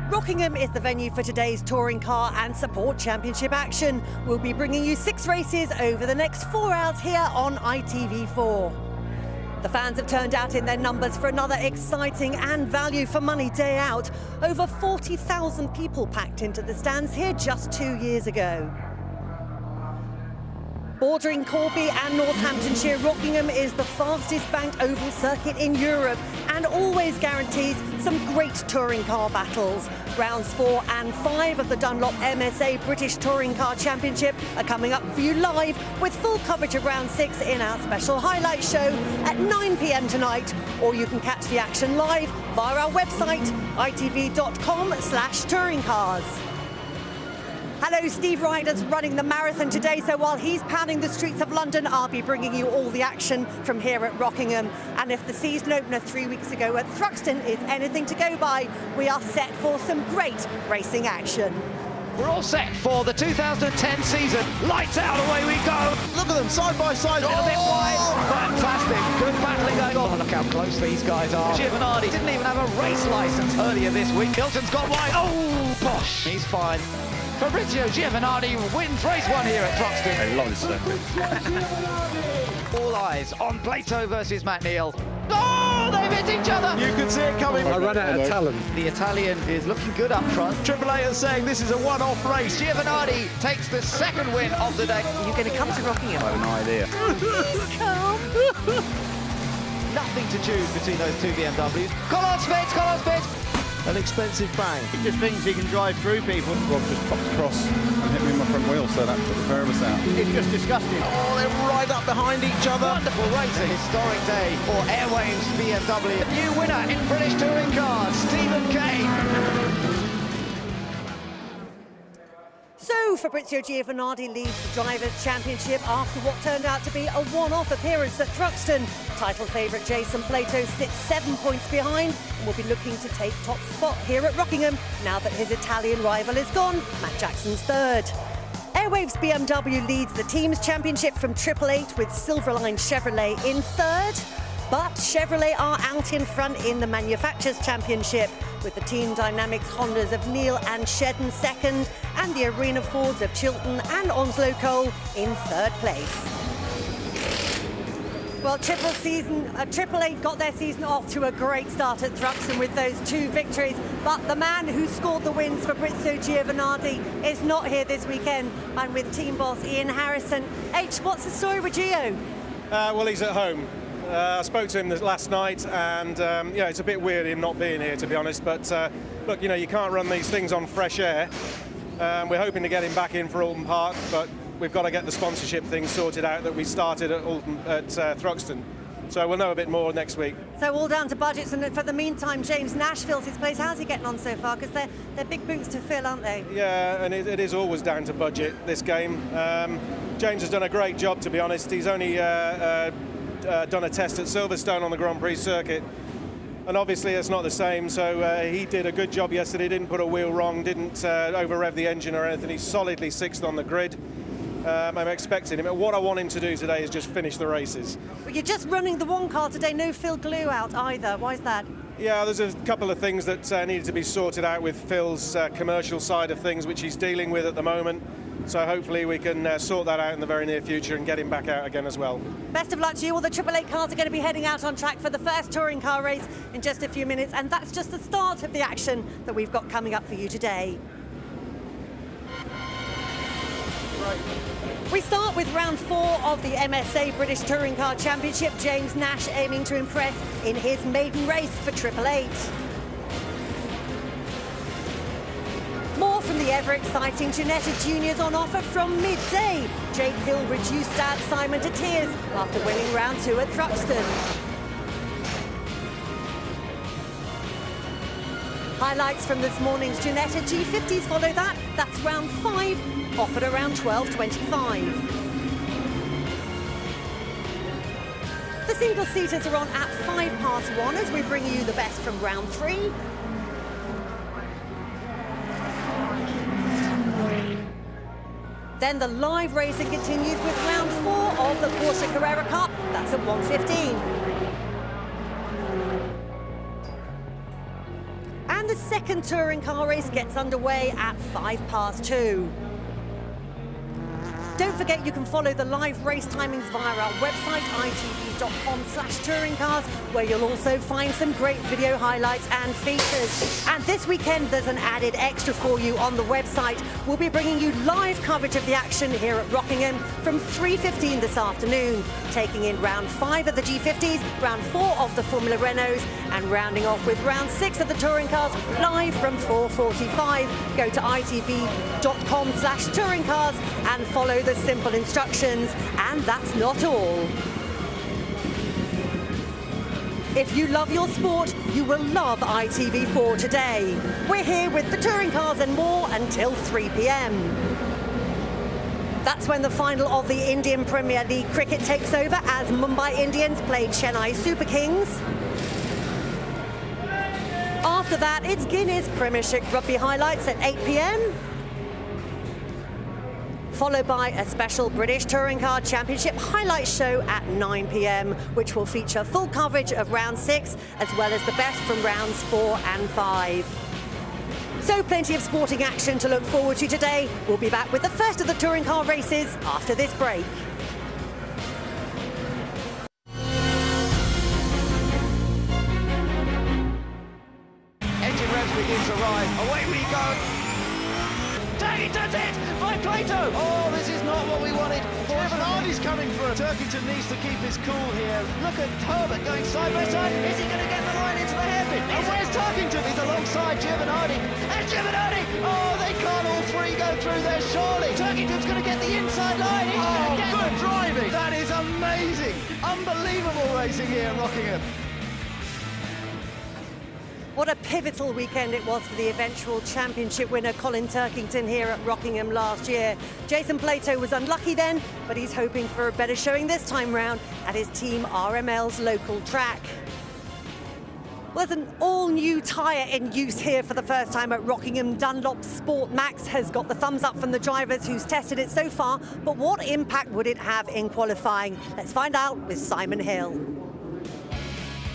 Rockingham is the venue for today's Touring Car and Support Championship action. We'll be bringing you 6 races over the next 4 hours here on ITV4. The fans have turned out in their numbers for another exciting and value for money day out. Over 40,000 people packed into the stands here just 2 years ago. Bordering Corby and Northamptonshire, Rockingham is the fastest banked oval circuit in Europe and always guarantees some great touring car battles. Rounds 4 and 5 of the Dunlop MSA British Touring Car Championship are coming up for you live with full coverage of round 6 in our special highlight show at 9 p.m. tonight, or you can catch the action live via our website itv.com/touringcars. Hello, Steve Ryder's running the marathon today, so while he's pounding the streets of London, I'll be bringing you all the action from here at Rockingham. And if the season opener 3 weeks ago at Thruxton is anything to go by, we are set for some great racing action. We're all set for the 2010 season. Lights out, away we go. Look at them, side by side. A little bit wide. Fantastic. Good battling going on. Look how close these guys are. Giovanardi didn't even have a race license earlier this week. Hilton's got wide. Oh, bosh. He's fine. Fabrizio Giovanardi wins race 1 here at Thruxton. I love this circuit. All eyes on Plato versus Matt Neal. Oh, they've hit each other. You could see it coming. I ran out of talent. The Italian is looking good up front. Triple A is saying this is a one-off race. Giovanardi takes the 2nd win of the day. You're going to come to Rockingham? I have no idea. Come. Nothing to choose between those two BMWs. Collard spits. An expensive bang. He just thinks he can drive through people. Rob just popped across and hit me in my front wheel, so that put the pair of us out. It's just disgusting. Oh, they're right up behind each other. Wonderful race, a historic day for Airwaves BMW. A new winner in British Touring Cars, Stephen Kane. So Fabrizio Giovanardi leads the Drivers' Championship after what turned out to be a one-off appearance at Thruxton. Title favourite Jason Plato sits 7 points behind and will be looking to take top spot here at Rockingham now that his Italian rival is gone. Matt Jackson's 3rd. Airwaves BMW leads the Teams Championship from 888 with Silverline Chevrolet in 3rd. But Chevrolet are out in front in the Manufacturers' Championship with the Team Dynamics Hondas of Neal and Shedden 2nd and the Arena Fords of Chilton and Onslow Cole in 3rd place. Well, Triple A got their season off to a great start at Thruxton with those 2 victories, but the man who scored the wins for Fabrizio Giovanardi is not here this weekend. I'm with team boss Ian Harrison. H, what's the story with Gio? Well, he's at home. I spoke to him last night, and yeah, it's a bit weird him not being here, to be honest. But look, you know, you can't run these things on fresh air. We're hoping to get him back in for Alton Park, but we've got to get the sponsorship thing sorted out that we started at Thruxton. So we'll know a bit more next week. So all down to budgets, and for the meantime, James Nash fills his place. How's he getting on so far? Because they're big boots to fill, aren't they? Yeah, and it is always down to budget, this game. James has done a great job, to be honest. He's only done a test at Silverstone on the Grand Prix circuit, and obviously it's not the same, so he did a good job yesterday. Didn't put a wheel wrong, didn't over rev the engine or anything. He's solidly 6th on the grid. I'm expecting him. What I want him to do today is just finish the races. Well, you're just running the one car today, no Phil Glue out either. Why is that? Yeah, there's a couple of things that needed to be sorted out with Phil's commercial side of things, which he's dealing with at the moment. So hopefully we can sort that out in the very near future and get him back out again as well. Best of luck to you. All the 888 cars are going to be heading out on track for the first touring car race in just a few minutes, and that's just the start of the action that we've got coming up for you today. Right. We start with round 4 of the MSA British Touring Car Championship. James Nash aiming to impress in his maiden race for 888. More from the ever-exciting Ginetta Juniors on offer from midday. Jake Hill reduced Dad Simon to tears after winning round 2 at Thruxton. Highlights from this morning's Ginetta G50s follow that. That's round 5, offered around 12:25. The single-seaters are on at 1:05 as we bring you the best from round 3. Then the live racing continues with round 4 of the Porsche Carrera Cup. That's at 1:15. And the the second touring car race gets underway at 2:05. Don't forget you can follow the live race timings via our website, itv.com/touringcars, where you'll also find some great video highlights and features. And this weekend, there's an added extra for you on the website. We'll be bringing you live coverage of the action here at Rockingham from 3:15 this afternoon, taking in round 5 of the G50s, round 4 of the Formula Renaults, and rounding off with round 6 of the touring cars live from 4:45. Go to itv.com/touringcars and follow the simple instructions. And that's not all. If you love your sport, you will love ITV4 today. We're here with the touring cars and more until 3 p.m. That's when the final of the Indian Premier League cricket takes over as Mumbai Indians play Chennai Super Kings. After that, it's Guinness Premiership Rugby highlights at 8 p.m. followed by a special British Touring Car Championship highlight show at 9 p.m, which will feature full coverage of round 6, as well as the best from rounds 4 and 5. So plenty of sporting action to look forward to today. We'll be back with the first of the touring car races after this break. Engine revs begin to rise. Away we go. He does it by Plato. Oh, this is not what we wanted. Giovanardi's coming through. Turkington needs to keep his cool here. Look at Herbert going side by side. Is he going to get the line into the hairpin? And where's Turkington? He's alongside Giovanardi. And Giovanardi! Oh, they can't all three go through there, surely. Turkington's going to get the inside line. He's going to get good driving. That is amazing. Unbelievable racing here at Rockingham. What a pivotal weekend it was for the eventual championship winner Colin Turkington here at Rockingham last year. Jason Plato was unlucky then, but he's hoping for a better showing this time round at his team RML's local track. Well, there's an all-new tyre in use here for the first time at Rockingham. Dunlop Sport Max has got the thumbs up from the drivers who's tested it so far, but what impact would it have in qualifying? Let's find out with Simon Hill.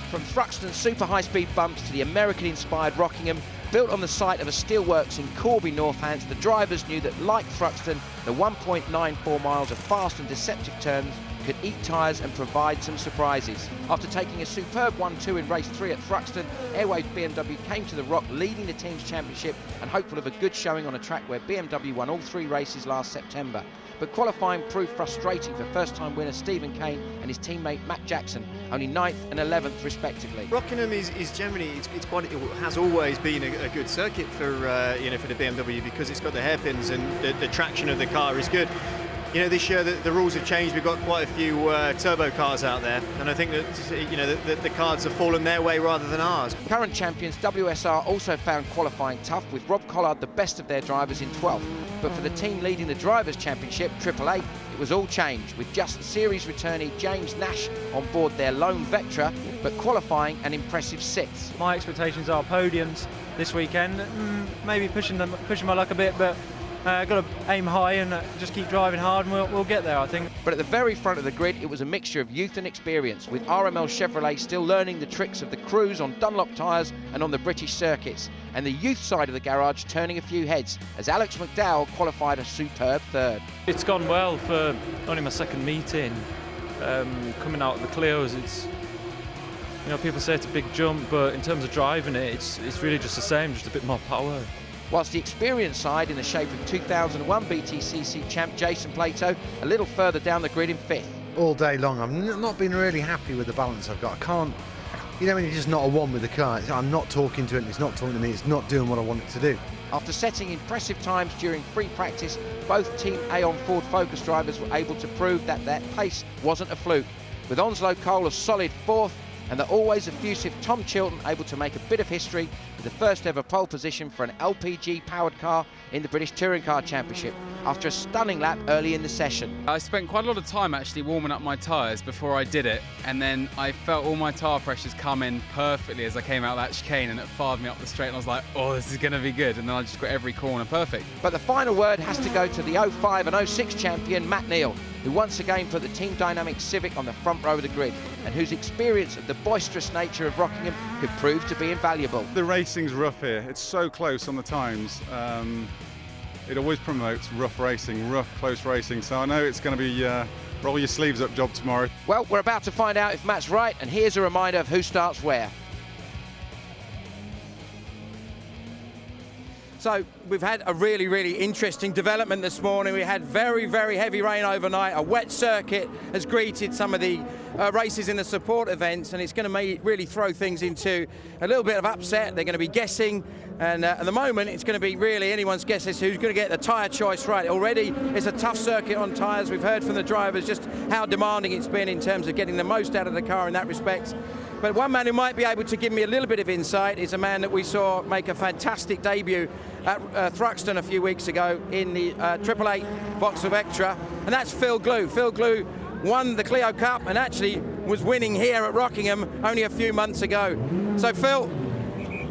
From Thruxton's super high-speed bumps to the American-inspired Rockingham, built on the site of a steelworks in Corby, Northants, the drivers knew that, like Thruxton, the 1.94 miles of fast and deceptive turns could eat tyres and provide some surprises. After taking a superb 1-2 in race 3 at Thruxton, Airways BMW came to the Rock, leading the team's championship and hopeful of a good showing on a track where BMW won all 3 races last September. But qualifying proved frustrating for first-time winner Stephen Kane and his teammate Matt Jackson, only 9th and 11th respectively. Rockingham is generally it has always been a good circuit for for the BMW, because it's got the hairpins and the traction of the car is good. This year the rules have changed. We've got quite a few turbo cars out there, and I think that the cards have fallen their way rather than ours. Current champions WSR also found qualifying tough, with Rob Collard the best of their drivers in 12th. But for the team leading the Drivers' Championship, AAA, it was all changed, with just series returnee James Nash on board their lone Vectra, but qualifying an impressive 6th. My expectations are podiums this weekend, maybe pushing my luck a bit, but got to aim high and just keep driving hard, and we'll get there, I think. But at the very front of the grid, it was a mixture of youth and experience, with RML Chevrolet still learning the tricks of the cruise on Dunlop tyres and on the British circuits, and the youth side of the garage turning a few heads, as Alex McDowell qualified a superb 3rd. It's gone well for only my second meeting. Coming out of the Clios, it's, people say it's a big jump, but in terms of driving it, it's really just the same, just a bit more power. Whilst the experienced side, in the shape of 2001 BTCC champ Jason Plato, a little further down the grid in 5th. All day long, I've not been really happy with the balance I've got. I can't, when you're just not a one with the car, I'm not talking to it, it's not talking to me, it's not doing what I want it to do. After setting impressive times during free practice, both Team Aon Ford Focus drivers were able to prove that their pace wasn't a fluke, with Onslow Cole a solid 4th, and the always effusive Tom Chilton able to make a bit of history with the first ever pole position for an LPG powered car in the British Touring Car Championship after a stunning lap early in the session. I spent quite a lot of time actually warming up my tyres before I did it, and then I felt all my tyre pressures come in perfectly as I came out of that chicane, and it fired me up the straight, and I was like, oh, this is going to be good, and then I just got every corner perfect. But the final word has to go to the 05 and 06 champion Matt Neal. who once again put the Team Dynamic Civic on the front row of the grid, and whose experience of the boisterous nature of Rockingham could prove to be invaluable. The racing's rough here. It's so close on the times. It always promotes rough racing, rough, close racing. So I know it's going to be roll your sleeves up job tomorrow. Well, we're about to find out if Matt's right, and here's a reminder of who starts where. So we've had a really, really interesting development this morning. We had very, very heavy rain overnight. A wet circuit has greeted some of the races in the support events, and it's going to really throw things into a little bit of upset. They're going to be guessing, and at the moment it's going to be really anyone's guess as to who's going to get the tyre choice right. Already it's a tough circuit on tyres. We've heard from the drivers just how demanding it's been in terms of getting the most out of the car in that respect. But one man who might be able to give me a little bit of insight is a man that we saw make a fantastic debut at Thruxton a few weeks ago in the 888 Vauxhall Vectra, and that's Phil Glue. Phil Glue won the Clio Cup and actually was winning here at Rockingham only a few months ago. So Phil,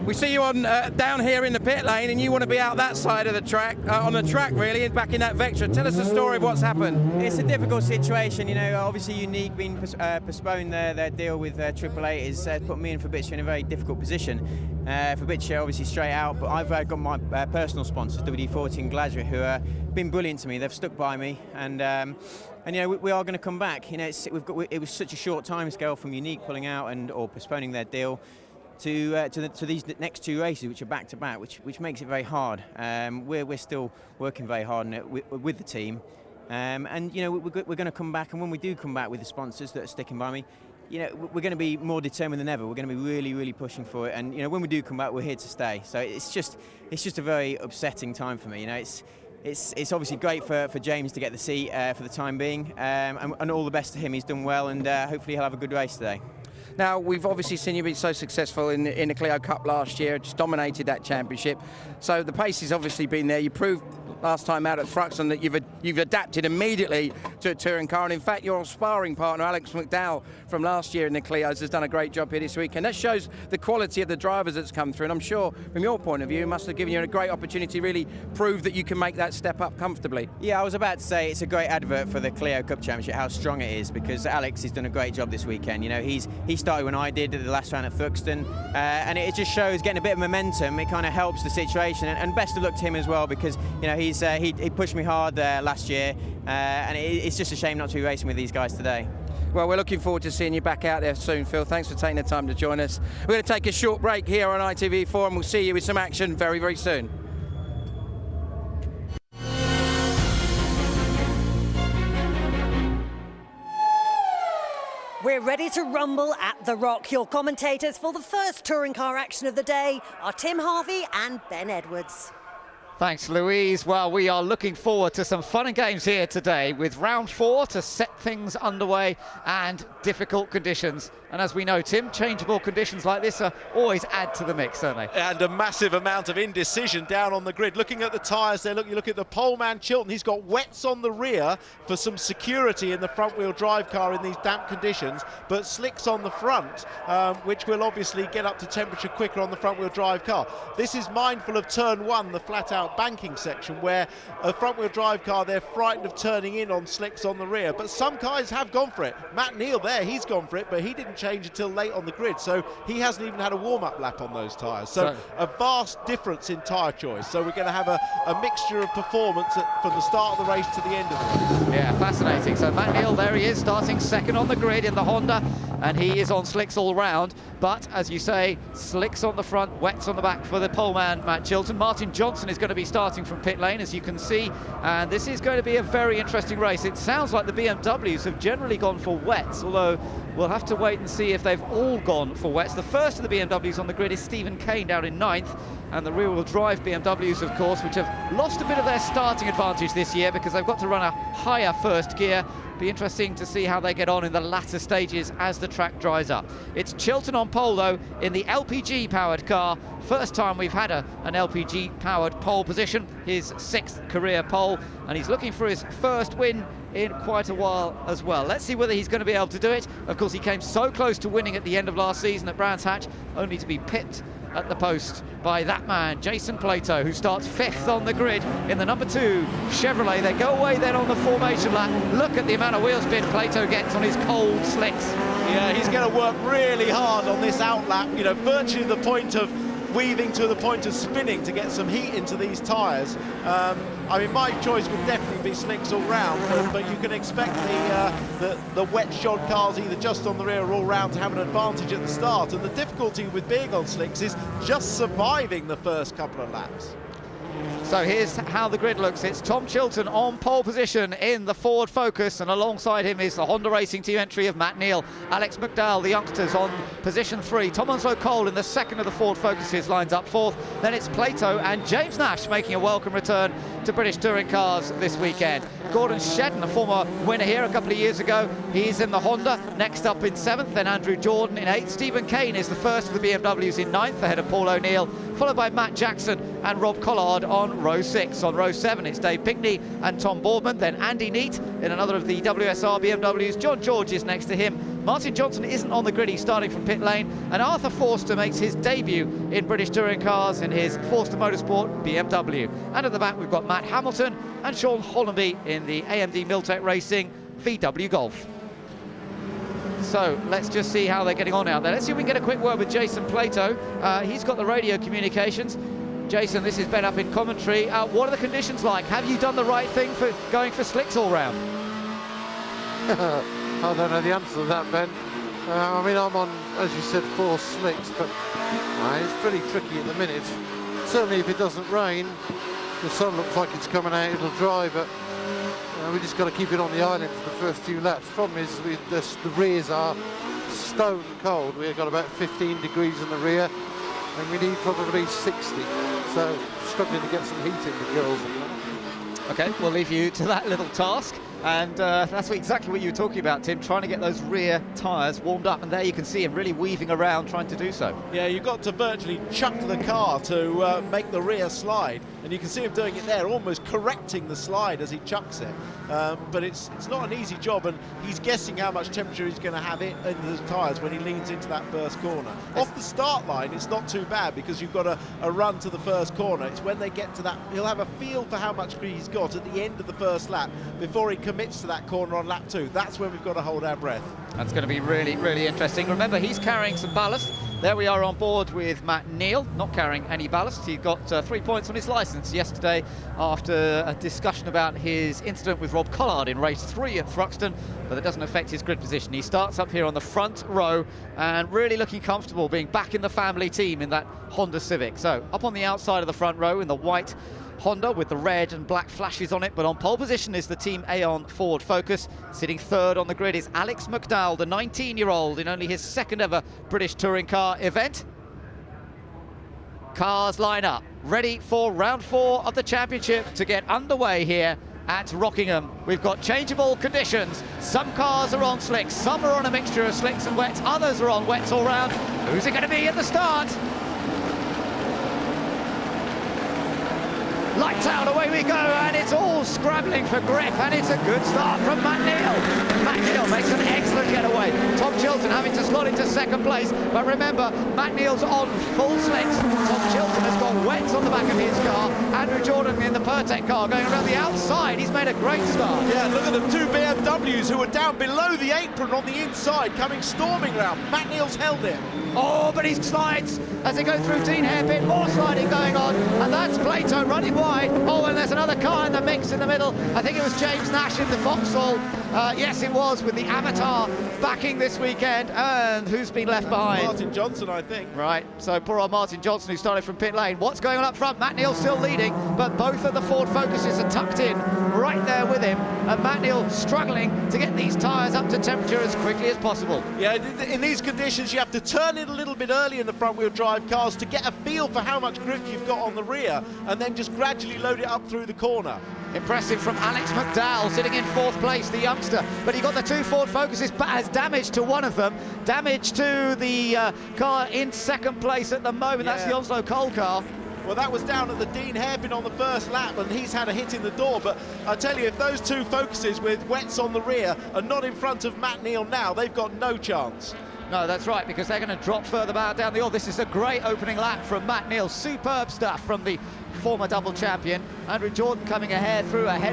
we see you on down here in the pit lane, and you want to be out that side of the track, on the track really, and back in that Vectra. Tell us the story of what's happened. It's a difficult situation, you know. Obviously, Unique being postponed their deal with 888 has put me and Fabricio in a very difficult position. Fabricio obviously straight out, but I've got my personal sponsors, WD-40 and Gladra, who have been brilliant to me. They've stuck by me, and you know, we are going to come back. You know, it was such a short time scale from Unique pulling out or postponing their deal to these next two races, which are back to back, which makes it very hard. We're still working very hard on it with the team, and you know, we're going to come back. And when we do come back with the sponsors that are sticking by me, you know, we're going to be more determined than ever. We're going to be really, really pushing for it. And you know, when we do come back, we're here to stay. So it's just a very upsetting time for me. You know, it's obviously great for James to get the seat for the time being, and all the best to him. He's done well, and hopefully he'll have a good race today. Now, we've obviously seen you be so successful in the Clio Cup last year, just dominated that championship. So the pace has obviously been there. You proved last time out at Thruxton that you've adapted immediately to a touring car, and in fact your sparring partner Alex McDowell from last year in the Clios has done a great job here this week, and that shows the quality of the drivers that's come through, and I'm sure from your point of view it must have given you a great opportunity to really prove that you can make that step up comfortably. Yeah, I was about to say it's a great advert for the Clio Cup Championship, how strong it is, because Alex has done a great job this weekend. You know, he started when I did at the last round at Thruxton, and it just shows getting a bit of momentum. It kind of helps the situation, and best of luck to him as well, because you know he pushed me hard last year, and it's just a shame not to be racing with these guys today. Well, we're looking forward to seeing you back out there soon, Phil. Thanks for taking the time to join us. We're going to take a short break here on ITV4, and we'll see you with some action very, very soon. We're ready to rumble at the Rock. Your commentators for the first touring car action of the day are Tim Harvey and Ben Edwards. Thanks, Louise. Well, we are looking forward to some fun and games here today with round 4 to set things underway and difficult conditions. And as we know, Tim, changeable conditions like this always add to the mix, don't they? And a massive amount of indecision down on the grid. Looking at the tyres there, you look at the poleman Chilton. He's got wets on the rear for some security in the front-wheel drive car in these damp conditions, but slicks on the front, which will obviously get up to temperature quicker on the front-wheel drive car. This is mindful of turn 1, the flat-out banking section, where a front-wheel drive car, they're frightened of turning in on slicks on the rear. But some guys have gone for it. Matt Neal there, he's gone for it, but he didn't change until late on the grid, so he hasn't even had a warm-up lap on those tyres. So a vast difference in tyre choice. So we're going to have a mixture of performance from the start of the race to the end of the race. Yeah, fascinating. So Matt Neal, there he is, starting second on the grid in the Honda, and he is on slicks all round. But as you say, slicks on the front, wets on the back for the poleman Matt Chilton. Martin Johnson is going to be starting from pit lane, as you can see, and this is going to be a very interesting race. It sounds like the BMWs have generally gone for wets, although we'll have to wait and see if they've all gone for wets. The first of the BMWs on the grid is Stephen Kane down in 9th, and the rear-wheel drive BMWs, of course, which have lost a bit of their starting advantage this year because they've got to run a higher first gear. Be interesting to see how they get on in the latter stages as the track dries up. It's Chilton on pole, though, in the LPG-powered car. First time we've had an LPG-powered pole position, his 6th career pole, and he's looking for his first win in quite a while as well. Let's see whether he's going to be able to do it. Of course, he came so close to winning at the end of last season at Brands Hatch, only to be pipped at the post by that man, Jason Plato, who starts 5th on the grid in the number 2 Chevrolet. They go away then on the formation lap. Look at the amount of wheel spin Plato gets on his cold slicks. Yeah, he's going to work really hard on this outlap, you know, virtually the point of weaving to the point of spinning to get some heat into these tyres. I mean, my choice would definitely be slicks all round, but you can expect the wet shod cars either just on the rear or all round to have an advantage at the start. And the difficulty with being on slicks is just surviving the first couple of laps. So here's how the grid looks. It's Tom Chilton on pole position in the Ford Focus, and alongside him is the Honda Racing Team entry of Matt Neal. Alex McDowell, the youngsters, on position 3. Tom Onslow Cole in the second of the Ford Focuses lines up 4th. Then it's Plato and James Nash making a welcome return to British touring cars this weekend. Gordon Shedden, a former winner here a couple of years ago, he's in the Honda. Next up in 7th, then Andrew Jordan in 8th. Stephen Kane is the first of the BMWs in 9th, ahead of Paul O'Neill, followed by Matt Jackson and Rob Collard on row 6. On row 7, it's Dave Pinkney and Tom Boardman, then Andy Neat in another of the WSR BMWs. John George is next to him. Martin Johnson isn't on the grid, he's starting from pit lane, and Arthur Forster makes his debut in British touring cars in his Forster Motorsport BMW. And at the back we've got Matt Hamilton and Sean Hollenby in the AMD Miltech Racing VW Golf. So let's just see how they're getting on out there. Let's see if we can get a quick word with Jason Plato. He's got the radio communications. Jason, this is Ben up in commentary. What are the conditions like? Have you done the right thing for going for slicks all round? I don't know the answer to that, Ben. I mean, I'm on, as you said, 4 slicks, but it's pretty tricky at the minute. Certainly if it doesn't rain, the sun looks like it's coming out, it'll dry, but we just got to keep it on the island for the first few laps. Problem is, the rears are stone cold. We've got about 15 degrees in the rear, and we need probably 60. So struggling to get some heat in the girls. Okay, we'll leave you to that little task. And that's exactly what you were talking about, Tim, trying to get those rear tyres warmed up. And there you can see him really weaving around trying to do so. Yeah, you've got to virtually chuck the car to make the rear slide. And you can see him doing it there, almost correcting the slide as he chucks it. But it's not an easy job, and he's guessing how much temperature he's going to have in the tyres when he leans into that first corner. Off the start line, it's not too bad because you've got a run to the first corner. It's when they get to that, he'll have a feel for how much he's got at the end of the first lap before he commits to that corner on lap 2. That's when we've got to hold our breath. That's going to be really, really interesting. Remember, he's carrying some ballast. There we are on board with Matt Neal, not carrying any ballast. He got 3 points on his licence yesterday after a discussion about his incident with Rob Collard in race 3 at Thruxton, but that doesn't affect his grid position. He starts up here on the front row and really looking comfortable being back in the family team in that Honda Civic. So up on the outside of the front row in the white Honda with the red and black flashes on it, but on pole position is the Team Aon Ford Focus. Sitting 3rd on the grid is Alex McDowell, the 19-year-old in only his 2nd ever British touring car event. Cars line up, ready for round 4 of the championship to get underway here at Rockingham. We've got changeable conditions. Some cars are on slicks, some are on a mixture of slicks and wets, others are on wets all round. Who's it going to be at the start? Lights out, away we go, and it's all scrabbling for grip, and it's a good start from Matt Neal. Matt Neal makes an excellent getaway. Tom Chilton having to slot into 2nd place, but remember, Matt Neal's on full slicks. Tom Chilton has got wets on the back of his car. Andrew Jordan in the Pertec car going around the outside. He's made a great start. Yeah, look at the 2 BMWs who are down below the apron on the inside, coming storming round. Matt Neal's held it. Oh, but he slides as they go through Dean Hairpin. More sliding going on, and that's Plato running wide. Oh, and there's another car in the mix in the middle. I think it was James Nash in the Vauxhall. Yes, it was, with the Avatar backing this weekend. And who's been left behind? Martin Johnson, I think. Right, so poor old Martin Johnson, who started from pit lane. What's going on up front? Matt Neal still leading, but both of the Ford Focuses are tucked in right there with him. And Matt Neal struggling to get these tyres up to temperature as quickly as possible. Yeah, in these conditions, you have to turn it a little bit early in the front-wheel drive cars to get a feel for how much grip you've got on the rear, and then just gradually load it up through the corner. Impressive from Alex McDowell, sitting in 4th place, the youngster. But he got the 2 Ford Focuses, but has damage to one of them. Damage to the car in 2nd place at the moment. Yeah. That's the Onslow Cole car. Well, that was down at the Dean Hairpin on the first lap, and he's had a hit in the door. But I tell you, if those 2 Focuses with wets on the rear are not in front of Matt Neal now, they've got no chance. No, that's right, because they're going to drop further back down the order. This is a great opening lap from Matt Neal. Superb stuff from the former double champion. Andrew Jordan coming ahead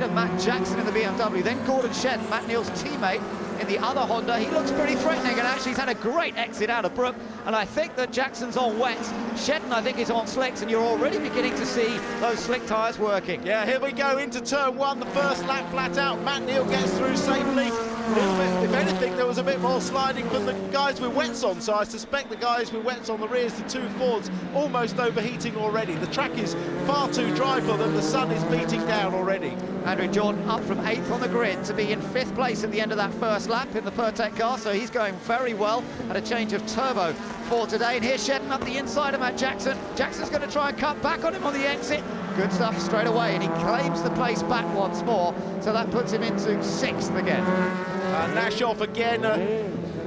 of Matt Jackson in the BMW. Then Gordon Shedden, Matt Neal's teammate, in the other Honda. He looks pretty threatening, and actually he's had a great exit out of Brook. And I think that Jackson's on wets. Shedden, I think, is on slicks, and you're already beginning to see those slick tyres working. Yeah, here we go into turn one. The first lap flat out. Matt Neal gets through safely. If anything, there was a bit more sliding from the guys with wets on, so I suspect the guys with wets on the rears, the two Fords, almost overheating already. The track is far too dry for them. The sun is beating down already. Andrew Jordan up from 8th on the grid to be in 5th place at the end of that first lap in the Pertec car, so he's going very well. Had a change of turbo for today, and here's Shedden up the inside of Matt Jackson. Jackson's going to try and cut back on him on the exit. Good stuff straight away, and he claims the place back once more, so that puts him into 6th again. Nash off again.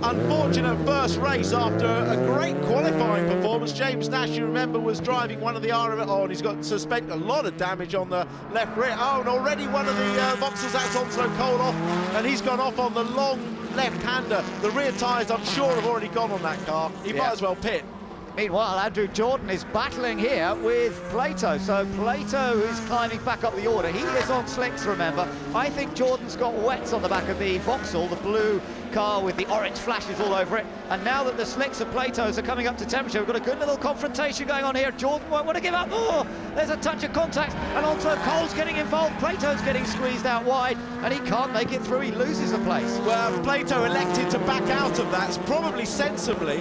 Unfortunate first race after a great qualifying performance. James Nash, you remember, was driving one of the RMS. Oh, and he's got suspended, a lot of damage on the left rear. Oh, and already one of the Vauxhalls, that's Onslow Cole off, and he's gone off on the long left-hander. The rear tyres, I'm sure, have already gone on that car. He might as well pit. Meanwhile, Andrew Jordan is battling here with Plato. So Plato is climbing back up the order. He is on slicks, remember. I think Jordan's got wets on the back of the Vauxhall, the blue car with the orange flashes all over it. And now that the slicks of Plato's are coming up to temperature, we've got a good little confrontation going on here. Jordan won't want to give up. Oh, there's a touch of contact, and also Cole's getting involved. Plato's getting squeezed out wide, and he can't make it through. He loses the place. Well, Plato elected to back out of that, probably sensibly.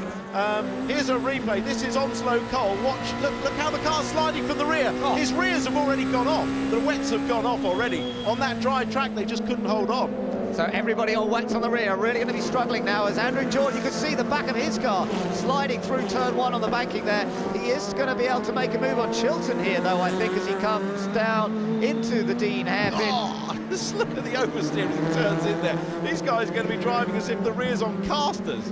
Here's a replay. This is Onslow Cole. Watch, look how the car's sliding from the rear. Oh. His rears have already gone off. The wets have gone off already. On that dry track, they just couldn't hold on. So everybody on wets on the rear really going to be struggling now, as Andrew Jordan, you can see the back of his car sliding through turn one on the banking there. He is going to be able to make a move on Chilton here, though, I think, as he comes down into the Dean hairpin. Oh, just look at the oversteer as he turns in there. These guys are going to be driving as if the rear's on casters.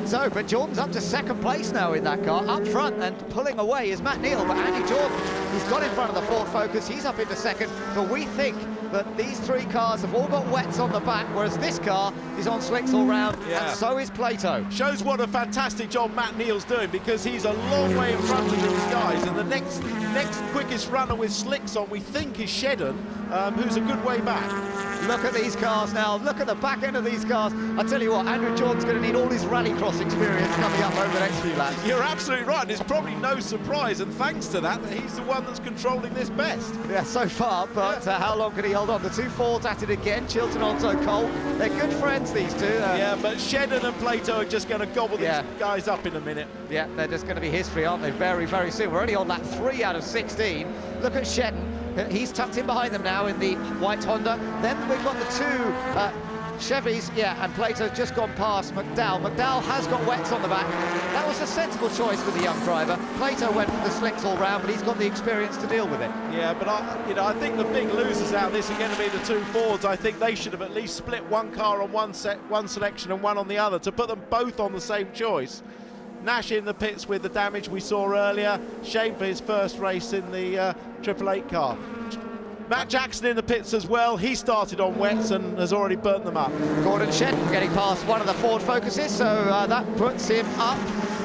So, but Jordan's up to 2nd place now in that car. Up front and pulling away is Matt Neal, but Andy Jordan, he's got in front of the Ford Focus. He's up into 2nd, but we think that these 3 cars have all got wets on the back, whereas this car is on slicks all round, and so is Plato. Shows what a fantastic job Matt Neal's doing, because he's a long way in front of these guys, and the next quickest runner with slicks on, we think, is Shedden, who's a good way back. Look at these cars now. Look at the back end of these cars. I tell you what, Andrew Jordan's going to need all his rallycross experience coming up over the next few laps. You're absolutely right. It's probably no surprise, and thanks to that, he's the one that's controlling this best. Yeah, so far, but how long can he hold on? The 2 Fords at it again. Chilton, Onslow, Cole. They're good friends, these two. Yeah, but Shedden and Plato are just going to gobble these guys up in a minute. Yeah, they're just going to be history, aren't they? Very, very soon. We're only on lap 3 out of 16. Look at Shedden. He's tucked in behind them now in the white Honda. Then we've got the 2 Chevys, and Plato's just gone past McDowell. McDowell has got wets on the back. That was a sensible choice for the young driver. Plato went for the slicks all round, but he's got the experience to deal with it. Yeah, but I think the big losers out of this are going to be the 2 Fords. I think they should have at least split one car on one selection and one on the other, to put them both on the same choice. Nash in the pits with the damage we saw earlier. Shame for his first race in the 888 car. Matt Jackson in the pits as well. He started on wets and has already burnt them up. Gordon Shedden getting past one of the Ford Focuses, so that puts him up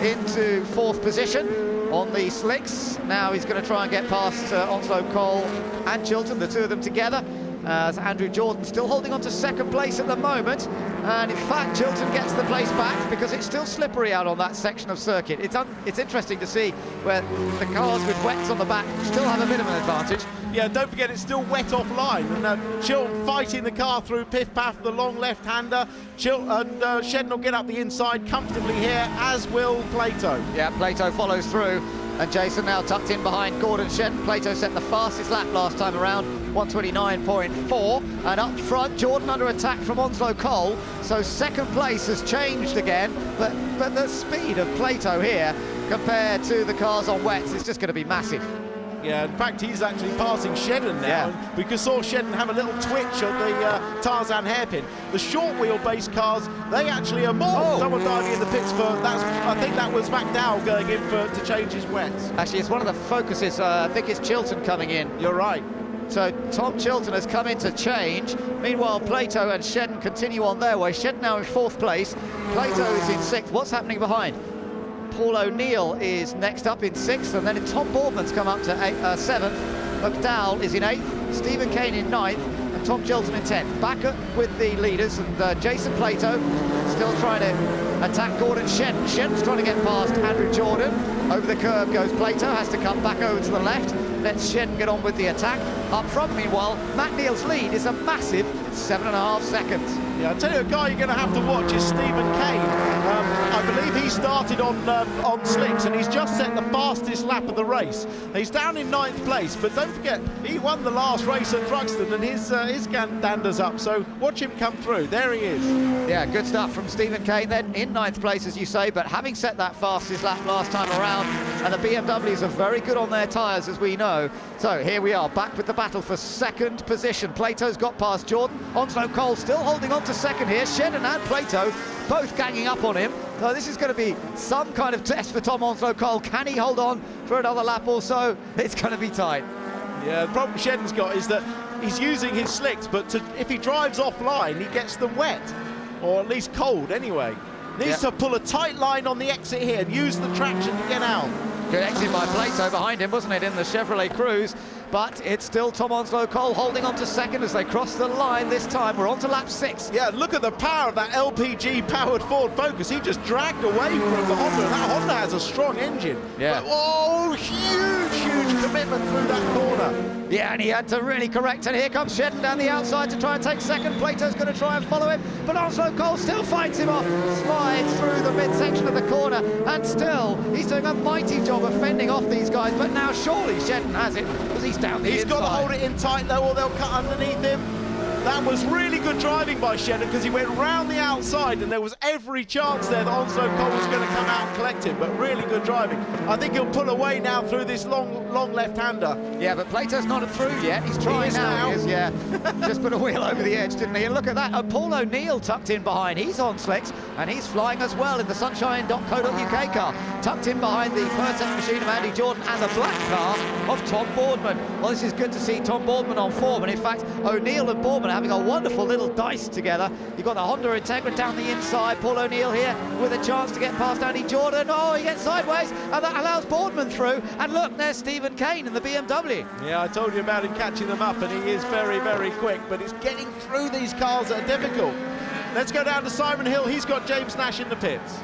into 4th position on the slicks. Now he's going to try and get past Onslow Cole and Chilton, the 2 of them together. As Andrew Jordan still holding on to 2nd place at the moment, and in fact Chilton gets the place back because it's still slippery out on that section of circuit. It's interesting to see where the cars with wets on the back still have a bit of an advantage. Yeah, don't forget it's still wet offline, and Chilton fighting the car through piff-paff, the long left-hander. Shedden will get up the inside comfortably here, as will Plato. Yeah, Plato follows through. And Jason now tucked in behind Gordon Shedden. Plato set the fastest lap last time around, 129.4. And up front, Jordan under attack from Onslow Cole. So 2nd place has changed again, but the speed of Plato here compared to the cars on wets is just going to be massive. Yeah, in fact, he's actually passing Shedden now. And we saw Shedden have a little twitch on the Tarzan hairpin. The short wheelbase cars, they actually are more. Someone diving in the pits for I think that was McDowell going in to change his wets. Actually, it's one of the Focuses. I think it's Chilton coming in. You're right. So Tom Chilton has come in to change. Meanwhile, Plato and Shedden continue on their way. Shedden now in 4th place. Plato is in 6th. What's happening behind? Paul O'Neill is next up in 6th, and then Tom Boardman's come up to 7th. McDowell is in 8th. Stephen Kane in 9th. And Tom Chilton in 10th. Back up with the leaders, and Jason Plato still trying to attack Gordon Shedden. Shedden's trying to get past Andrew Jordan. Over the curve goes Plato, has to come back over to the left. Lets Shedden get on with the attack. Up front, meanwhile, Matt Neal's lead is a massive 7.5 seconds. Yeah, I'll tell you, a guy you're going to have to watch is Stephen Kane. I believe he started on slicks, and he's just set the fastest lap of the race. He's down in 9th place, but don't forget, he won the last race at Thruxton, and his dander's up, so watch him come through. There he is. Yeah, good stuff from Stephen Kane then, in 9th place, as you say, but having set that fastest lap last time around, and the BMWs are very good on their tyres, as we know. So here we are, back with the battle for 2nd position. Plato's got past Jordan. Onslow Cole still holding on to 2nd here. Shedden and Plato both ganging up on him. So this is going to be some kind of test for Tom Onslow Cole. Can he hold on for another lap or so? It's going to be tight. Yeah, the problem Shedden's got is that he's using his slicks, but if he drives offline, he gets them wet, or at least cold anyway. Needs to pull a tight line on the exit here and use the traction to get out. Good exit by Plato behind him, wasn't it, in the Chevrolet Cruze? But it's still Tom Onslow Cole holding on to 2nd as they cross the line this time. We're on to lap 6. Yeah, look at the power of that LPG-powered Ford Focus. He just dragged away from the Honda, and that Honda has a strong engine. Yeah. But, oh, huge commitment through that corner. Yeah, and he had to really correct, and here comes Shedden down the outside to try and take 2nd. Plato's going to try and follow him, but Onslow Cole still fights him off, slides through the midsection of the corner, and still, he's doing a mighty job of fending off these guys, but now surely Shedden has it, because he's down the inside. He's got to hold it in tight, though, or they'll cut underneath him. That was really good driving by Shedden, because he went round the outside, and there was every chance there that Onslow Cole was going to come out and collect him, but really good driving. I think he'll pull away now through this long left-hander. Yeah, but Plato's not through yet. He's trying now. He is, yeah. Just put a wheel over the edge, didn't he? And look at that. Paul O'Neill tucked in behind. He's on slicks, and he's flying as well in the sunshine.co.uk car. Tucked in behind the Pertec machine of Andy Jordan and the black car of Tom Boardman. Well, this is good to see Tom Boardman on form, and in fact, O'Neill and Boardman having a wonderful little dice together. You've got the Honda Integra down the inside. Paul O'Neill here with a chance to get past Andy Jordan. Oh, he gets sideways, and that allows Boardman through. And look, there's Stephen Kane in the BMW. Yeah, I told you about him catching them up, and he is very, very quick, but it's getting through these cars that are difficult. Let's go down to Simon Hill. He's got James Nash in the pits.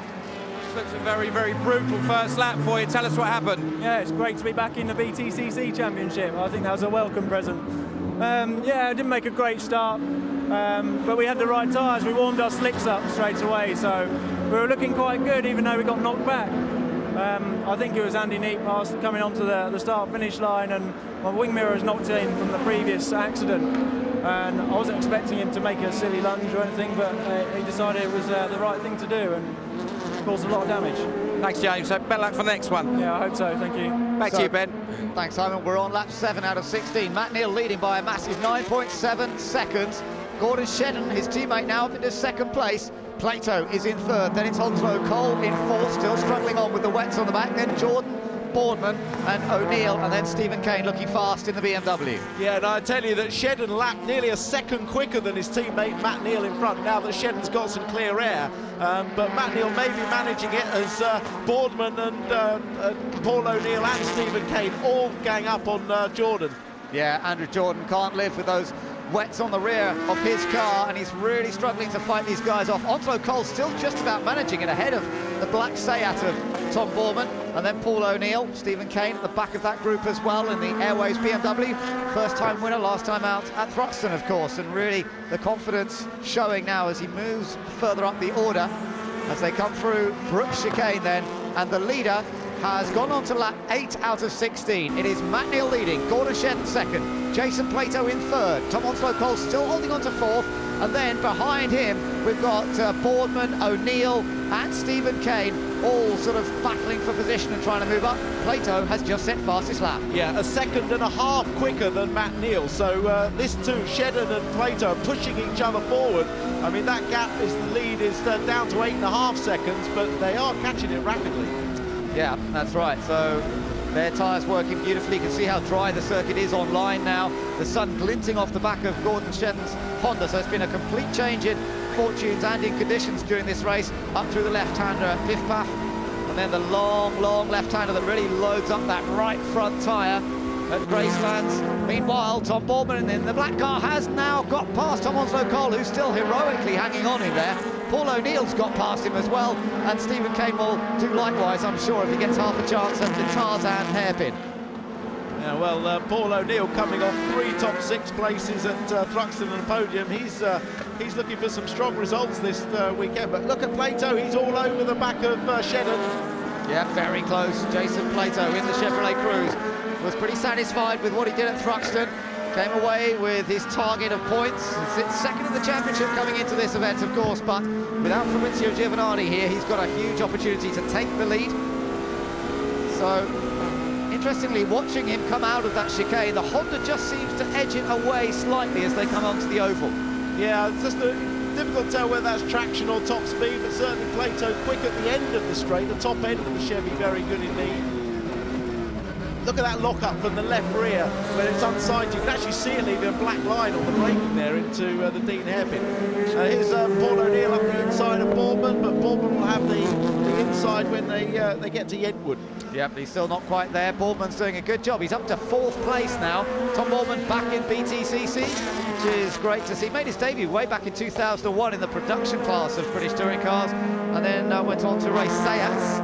This looks a very, very brutal first lap for you. Tell us what happened. Yeah, it's great to be back in the BTCC Championship. I think that was a welcome present. Yeah, I didn't make a great start, but we had the right tyres. We warmed our slicks up straight away, so we were looking quite good, even though we got knocked back. I think it was Andy Neat coming onto the start-finish line, and my wing mirror was knocked in from the previous accident. And I wasn't expecting him to make a silly lunge or anything, but he decided it was the right thing to do, and caused a lot of damage. Thanks, James. So better luck for the next one. Yeah, I hope so. Thank you. Back to you, Ben. Thanks, Simon. We're on lap 7 out of 16. Matt Neal leading by a massive 9.7 seconds. Gordon Shedden, his teammate, now up into 2nd place. Plato is in 3rd. Then it's Onslow Cole in 4th, still struggling on with the wets on the back. Then Jordan, Boardman and O'Neill, and then Stephen Kane looking fast in the BMW. Yeah, and I tell you that Shedden lapped nearly a second quicker than his teammate Matt Neal in front, now that Shedden's got some clear air. But Matt Neal may be managing it as Boardman and Paul O'Neill and Stephen Kane all gang up on Jordan. Yeah, Andrew Jordan can't live with those wets on the rear of his car, and he's really struggling to fight these guys off. Onslow Cole still just about managing it ahead of the black Seat of Tom Boardman, and then Paul O'Neill. Stephen Kane at the back of that group as well in the Airways BMW. First time winner, last time out at Thruxton, of course, and really the confidence showing now as he moves further up the order as they come through Brooks chicane then, and the leader has gone on to lap 8 out of 16. It is Matt Neal leading, Gordon Shedden 2nd, Jason Plato in 3rd, Tom Onslow Cole still holding on to 4th, and then behind him we've got Boardman, O'Neill and Stephen Kane all sort of battling for position and trying to move up. Plato has just set fastest lap. Yeah, a second and a half quicker than Matt Neal, so this too, Shedden and Plato are pushing each other forward. I mean, that gap is the lead is down to 8.5 seconds, but they are catching it rapidly. Yeah, that's right. So Their tyres working beautifully. You can see how dry the circuit is online now. The sun glinting off the back of Gordon Shedden's Honda, so it's been a complete change in fortunes and in conditions during this race. Up through the left-hander at Piff Paff, and then the long left-hander that really loads up that right front tyre at Gracelands. Meanwhile, Tom Boardman in the black car has now got past Tom Onslow-Cole, who's still heroically hanging on in there. Paul O'Neill's got past him as well, and Stephen Kane will do likewise, I'm sure, if he gets half a chance at the Tarzan hairpin. Yeah, well, Paul O'Neill coming off 3 top 6 places at Thruxton and the podium. He's looking for some strong results this weekend. But look at Plato, he's all over the back of Shedden. Yeah, very close. Jason Plato in the Chevrolet Cruze was pretty satisfied with what he did at Thruxton. Came away with his target of points. Sits second in the championship coming into this event, of course, but without Fabrizio Giovanardi here, he's got a huge opportunity to take the lead. So, interestingly, watching him come out of that chicane, the Honda just seems to edge it away slightly as they come onto the oval. Yeah, it's just difficult to tell whether that's traction or top speed, but certainly Plato quick at the end of the straight, the top end of the Chevy, very good indeed. Look at that lock-up from the left rear, when it's unsighted. You can actually see it leaving a black line on the braking there into the Dean hairpin. Here's Paul O'Neill up the inside of Boardman, but Boardman will have the inside when they get to Yentwood. Yep, he's still not quite there. Boardman's doing a good job. He's up to 4th place now. Tom Boardman back in BTCC, which is great to see. Made his debut way back in 2001 in the production class of British touring cars, and then went on to race Seats.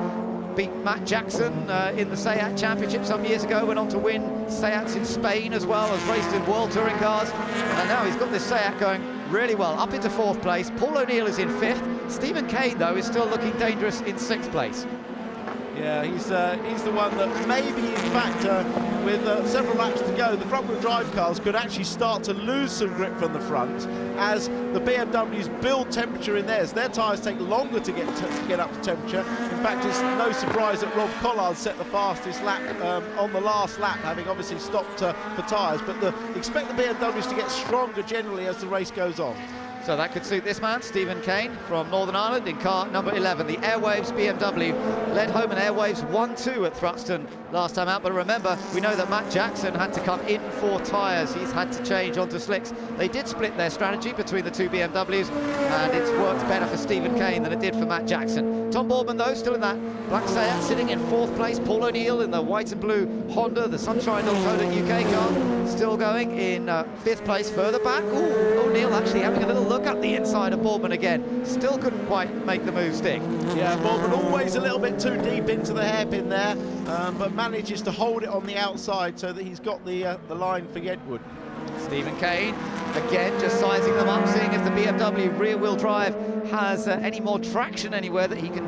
Beat Matt Jackson in the Seat Championship some years ago, went on to win Seats in Spain as well, as raced in World Touring Cars, and now he's got this Seat going really well, up into 4th place. Paul O'Neill is in 5th. Stephen Kane, though, is still looking dangerous in 6th place. Yeah, he's the one that maybe, in fact, with several laps to go, the front-wheel drive cars could actually start to lose some grip from the front as the BMWs build temperature in theirs. Their tyres take longer to get up to temperature. In fact, it's no surprise that Rob Collard set the fastest lap on the last lap, having obviously stopped for tyres. But expect the BMWs to get stronger generally as the race goes on. So that could suit this man, Stephen Kane, from Northern Ireland in car number 11. The Airwaves BMW led home in Airwaves 1-2 at Thruxton last time out. But remember, we know that Matt Jackson had to come in for tyres. He's had to change onto slicks. They did split their strategy between the 2 BMWs, and it's worked better for Stephen Kane than it did for Matt Jackson. Tom Boardman, though, still in that black Seat, sitting in 4th place. Paul O'Neill in the white and blue Honda, the Sunshine Dakota UK car, still going in 5th place. Further back, O'Neill actually having a little look up the inside of Boardman again. Still couldn't quite make the move stick. Yeah, Boardman always a little bit too deep into the hairpin there, but manages to hold it on the outside so that he's got the line for Yentwood. Stephen Kane, again, just sizing them up, seeing if the BMW rear-wheel drive has any more traction anywhere that he can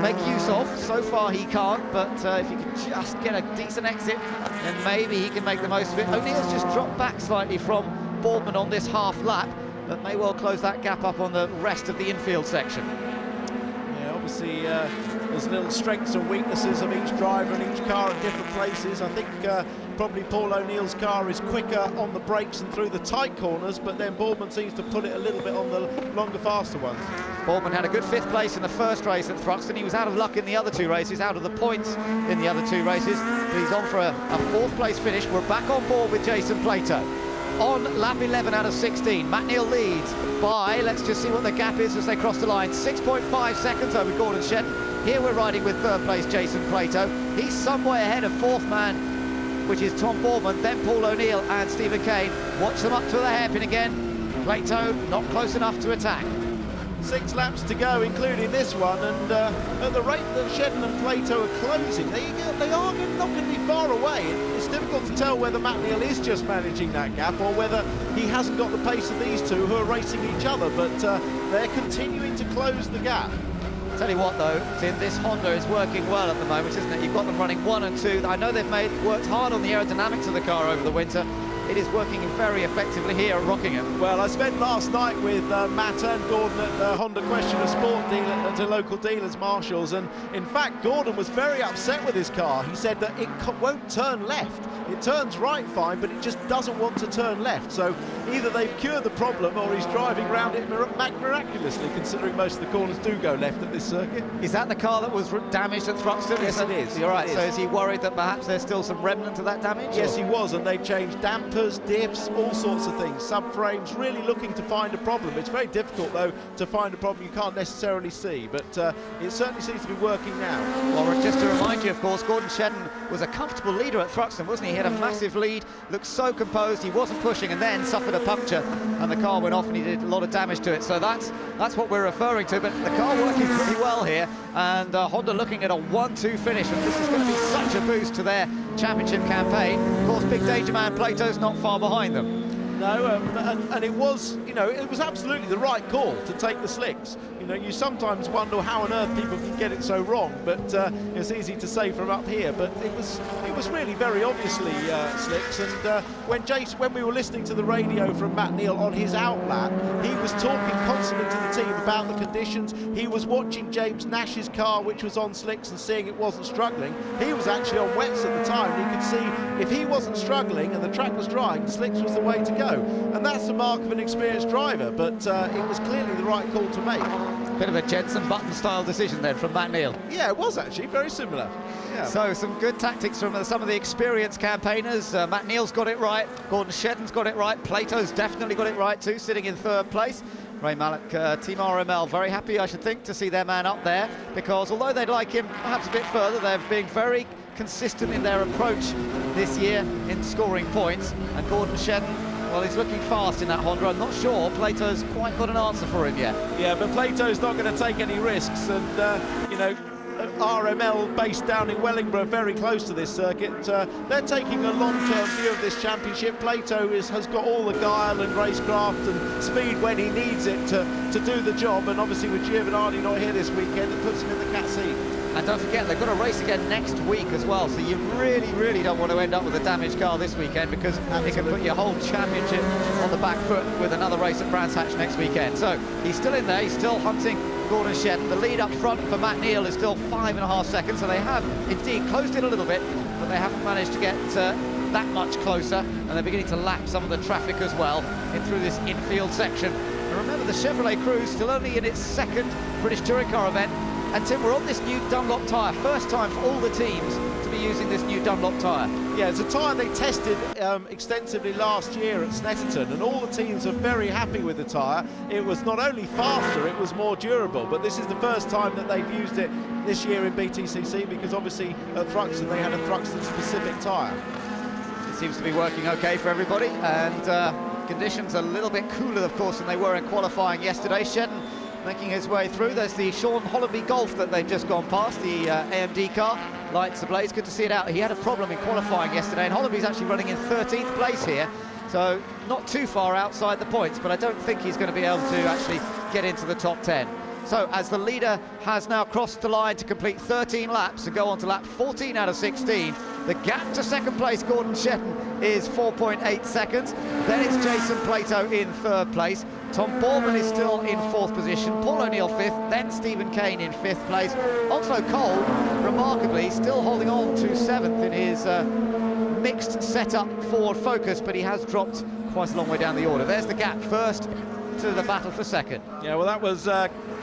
make use of. So far he can't, but if he can just get a decent exit, then maybe he can make the most of it. O'Neill's just dropped back slightly from Boardman on this half lap, but may well close that gap up on the rest of the infield section. Yeah, obviously there's little strengths and weaknesses of each driver and each car at different places. I think probably Paul O'Neill's car is quicker on the brakes and through the tight corners, but then Boardman seems to put it a little bit on the longer, faster ones. Boardman had a good 5th place in the first race at Thruxton. He was out of luck in the other 2 races, out of the points in the other 2 races. But he's on for a 4th place finish. We're back on board with Jason Plato. On lap 11 out of 16, Matt Neal leads by, let's just see what the gap is as they cross the line, 6.5 seconds over Gordon Shedden. Here we're riding with 3rd place Jason Plato. He's some way ahead of 4th man, which is Tom Boardman, then Paul O'Neill and Stephen Kane. Watch them up to the hairpin again. Plato not close enough to attack. 6 laps to go, including this one, and at the rate that Shedden and Plato are closing, they are not going to be far away. It's difficult to tell whether Matt Neal is just managing that gap or whether he hasn't got the pace of these two who are racing each other, but they're continuing to close the gap. Tell you what, though, Tim, this Honda is working well at the moment, isn't it? You've got them running 1 and 2. I know they've worked hard on the aerodynamics of the car over the winter, it is working very effectively here at Rockingham. Well, I spent last night with Matt and Gordon at the Honda Question of Sport dealer at a local dealers, Marshalls, and in fact Gordon was very upset with his car. He said that it won't turn left. It turns right fine, but it just doesn't want to turn left. So either they've cured the problem or he's driving around it miraculously, considering most of the corners do go left at this circuit. Is that the car that was damaged at Thruxton? Yes, it is. You're right. So is he worried that perhaps there's still some remnant of that damage? Yes, he was, and they changed dampers, diffs, all sorts of things, subframes, really looking to find a problem. It's very difficult, though, to find a problem you can't necessarily see, but it certainly seems to be working now. Well, just to remind you, of course, Gordon Shedden was a comfortable leader at Thruxton, wasn't he? He had a massive lead, looked so composed, he wasn't pushing, and then suffered a puncture, and the car went off and he did a lot of damage to it. So that's what we're referring to, but the car working pretty well here, and Honda looking at a 1-2 finish, and this is going to be such a boost to their championship campaign. Of course, big danger man Plato's not far behind them. No, and it was, you know, it was absolutely the right call to take the slicks. You know, you sometimes wonder how on earth people can get it so wrong, but it's easy to say from up here. But it was really very obviously slicks. And when we were listening to the radio from Matt Neal on his outlap, he was talking constantly to the team about the conditions. He was watching James Nash's car, which was on slicks, and seeing it wasn't struggling. He was actually on wets at the time. And he could see if he wasn't struggling and the track was drying, slicks was the way to go. And that's the mark of an experienced driver, but it was clearly the right call to make. Bit of a Jenson Button style decision then from Matt Neal. Yeah, it was actually very similar. Yeah. So some good tactics from some of the experienced campaigners. Matt Neal's got it right, Gordon Shedden's got it right, Plato's definitely got it right too, sitting in third place. Ray Mallock, Team RML, very happy, I should think, to see their man up there, because although they'd like him perhaps a bit further, they're being very consistent in their approach this year in scoring points. And Gordon Shedden, well, he's looking fast in that Honda. I'm not sure Plato's quite got an answer for him yet. Yeah, but Plato's not going to take any risks, and you know, RML based down in Wellingborough, very close to this circuit. They're taking a long-term view of this championship. Plato has got all the guile and racecraft and speed when he needs it to do the job, and obviously with Giovanardi not here this weekend, it puts him in the cat seat. And don't forget, they've got a race again next week as well, so you really, really don't want to end up with a damaged car this weekend, because it can put your whole championship on the back foot with another race at Brands Hatch next weekend. So he's still in there, he's still hunting Gordon Shedden. The lead up front for Matt Neal is still 5.5 seconds, so they have indeed closed it a little bit, but they haven't managed to get that much closer, and they're beginning to lap some of the traffic as well through this infield section. And remember, the Chevrolet Cruze still only in its second British Touring Car event. And Tim, we're on this new Dunlop tyre. First time for all the teams to be using this new Dunlop tyre. Yeah, it's a tyre they tested extensively last year at Snetterton, and all the teams are very happy with the tyre. It was not only faster, it was more durable, but this is the first time that they've used it this year in BTCC, because obviously at Thruxton they had a Thruxton-specific tyre. It seems to be working okay for everybody, and conditions a little bit cooler, of course, than they were in qualifying yesterday. Shedden making his way through. There's the Sean Hollenby Golf that they've just gone past, the AMD car. Lights ablaze, good to see it out. He had a problem in qualifying yesterday, and Hollenby's actually running in 13th place here, so not too far outside the points, but I don't think he's going to be able to actually get into the top 10. So as the leader has now crossed the line to complete 13 laps and go on to lap 14 out of 16, the gap to second place, Gordon Shedden, is 4.8 seconds. Then it's Jason Plato in third place. Tom Bourman is still in fourth position. Paul O'Neill fifth, then Stephen Kane in fifth place. Onslow Cole, remarkably, still holding on to seventh in his mixed setup Ford Focus, but he has dropped quite a long way down the order. There's the gap first to the battle for second. Yeah, well, that was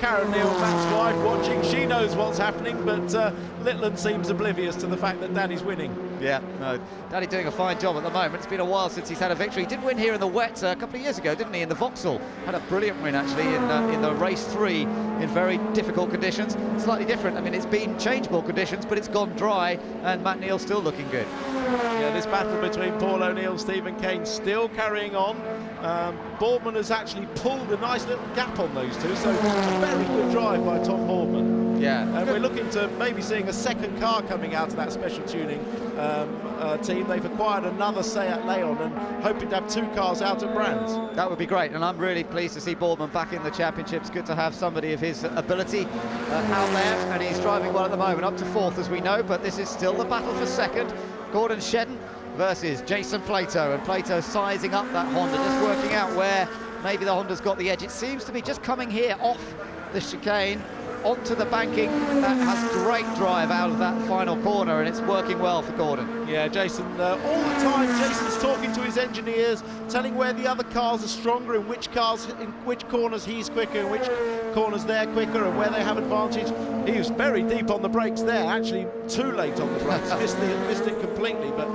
Karen Neal, Matt's wife, watching. She knows what's happening, but Littland seems oblivious to the fact that Danny's winning. Yeah, no, Danny doing a fine job at the moment. It's been a while since he's had a victory. He did win here in the wet a couple of years ago, didn't he, in the Vauxhall? Had a brilliant win, actually, in the race 3 in very difficult conditions. Slightly different. I mean, it's been changeable conditions, but it's gone dry, and Matt Neal's still looking good. Yeah, this battle between Paul O'Neill and Stephen Kane still carrying on. Boardman has actually pulled a nice little gap on those two, so a very good drive by Tom Boardman. Yeah. And we're looking to maybe seeing a second car coming out of that special tuning team. They've acquired another Seat Leon and hoping to have 2 cars out at Brands. That would be great, and I'm really pleased to see Boardman back in the championship. It's good to have somebody of his ability out there, and he's driving well at the moment, up to 4th as we know, but this is still the battle for second. Gordon Shedden versus Jason Plato, and Plato sizing up that Honda, just working out where maybe the Honda's got the edge. It seems to be just coming here off the chicane onto the banking. That has great drive out of that final corner, and it's working well for Gordon. Yeah, Jason, all the time Jason's talking to his engineers, telling where the other cars are stronger, in which corners he's quicker, in which corners they're quicker, and where they have advantage. He was very deep on the brakes there, actually too late on the brakes, missed it completely. But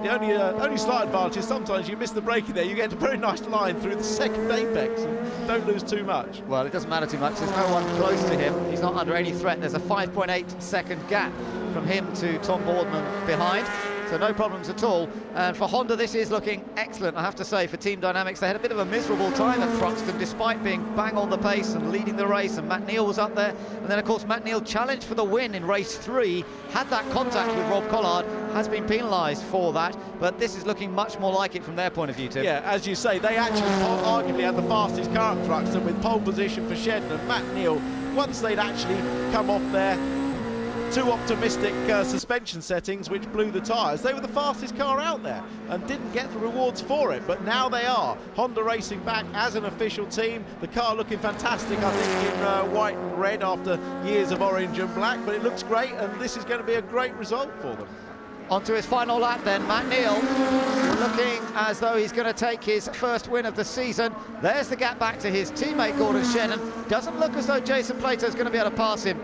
the only slight advantage is sometimes you miss the braking there, you get a very nice line through the second apex and don't lose too much. Well, it doesn't matter too much, there's no one close to him, he's not under any threat. There's a 5.8 second gap from him to Tom Boardman behind, so no problems at all. And for Honda, this is looking excellent, I have to say. For Team Dynamics, they had a bit of a miserable time at Thruxton, despite being bang on the pace and leading the race, and Matt Neal was up there. And then, of course, Matt Neal challenged for the win in race 3, had that contact with Rob Collard, has been penalised for that, but this is looking much more like it from their point of view, Tim. Yeah, as you say, they actually arguably had the fastest car at Thruxton, with pole position for Shedden, and Matt Neal, once they'd actually come off their too optimistic suspension settings, which blew the tyres, they were the fastest car out there and didn't get the rewards for it, but now they are. Honda racing back as an official team, the car looking fantastic, I think, in white and red after years of orange and black, but it looks great, and this is going to be a great result for them. Onto his final lap then, Matt Neal looking as though he's going to take his first win of the season. There's the gap back to his teammate Gordon Shannon. Doesn't look as though Jason Plato's going to be able to pass him.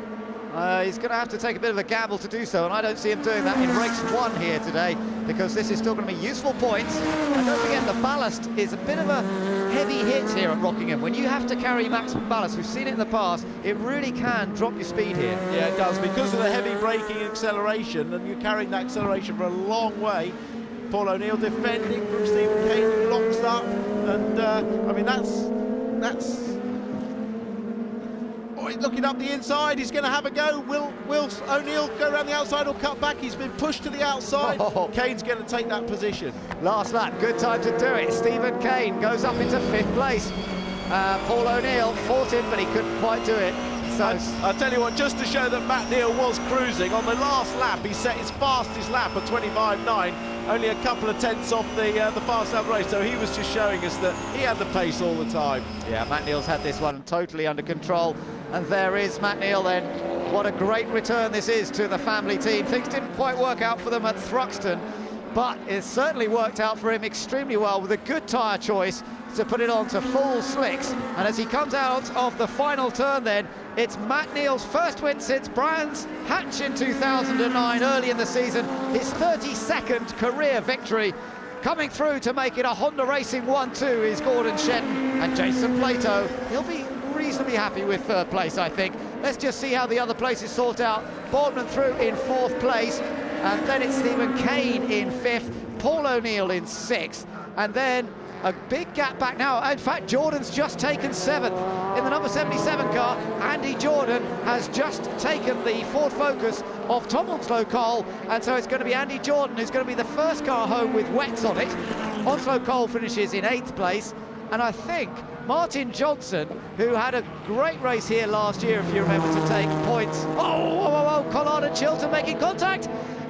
He's going to have to take a bit of a gamble to do so, and I don't see him doing that in race 1 here today, because this is still going to be useful points. And don't forget, the ballast is a bit of a heavy hit here at Rockingham. When you have to carry maximum ballast, we've seen it in the past, it really can drop your speed here. Yeah, it does, because of the heavy braking acceleration, and you're carrying that acceleration for a long way. Paul O'Neill defending from Stephen Kane, who locks up, and I mean, that's looking up the inside, he's going to have a go. Will O'Neill go around the outside or cut back? He's been pushed to the outside. Kane's going to take that position. Last lap, good time to do it. Stephen Kane goes up into 5th place. Paul O'Neill fought him, but he couldn't quite do it. So I'll tell you what, just to show that Matt Neal was cruising, on the last lap he set his fastest lap at 25.9, only a couple of tenths off the fast lap race, so he was just showing us that he had the pace all the time. Yeah, Matt Neal's had this one totally under control, and there is Matt Neal then. What a great return this is to the family team. Things didn't quite work out for them at Thruxton, but it certainly worked out for him extremely well with a good tyre choice to put it on to full slicks. And as he comes out of the final turn then, it's Matt Neal's first win since Brands Hatch in 2009, early in the season, his 32nd career victory. Coming through to make it a Honda Racing 1-2 is Gordon Shenton, and Jason Plato, he'll be reasonably happy with 3rd place, I think. Let's just see how the other places sort out. Boardman through in 4th place, and then it's Stephen Kane in 5th, Paul O'Neill in 6th, and then a big gap back now. In fact, Jordan's just taken 7th. In the number 77 car, Andy Jordan has just taken the Ford Focus off Tom Onslow Cole, and so it's going to be Andy Jordan who's going to be the first car home with wets on it. Onslow Cole finishes in 8th place, and I think Martin Johnson, who had a great race here last year, if you remember, to take points. Oh, Collard and Chilton making contact.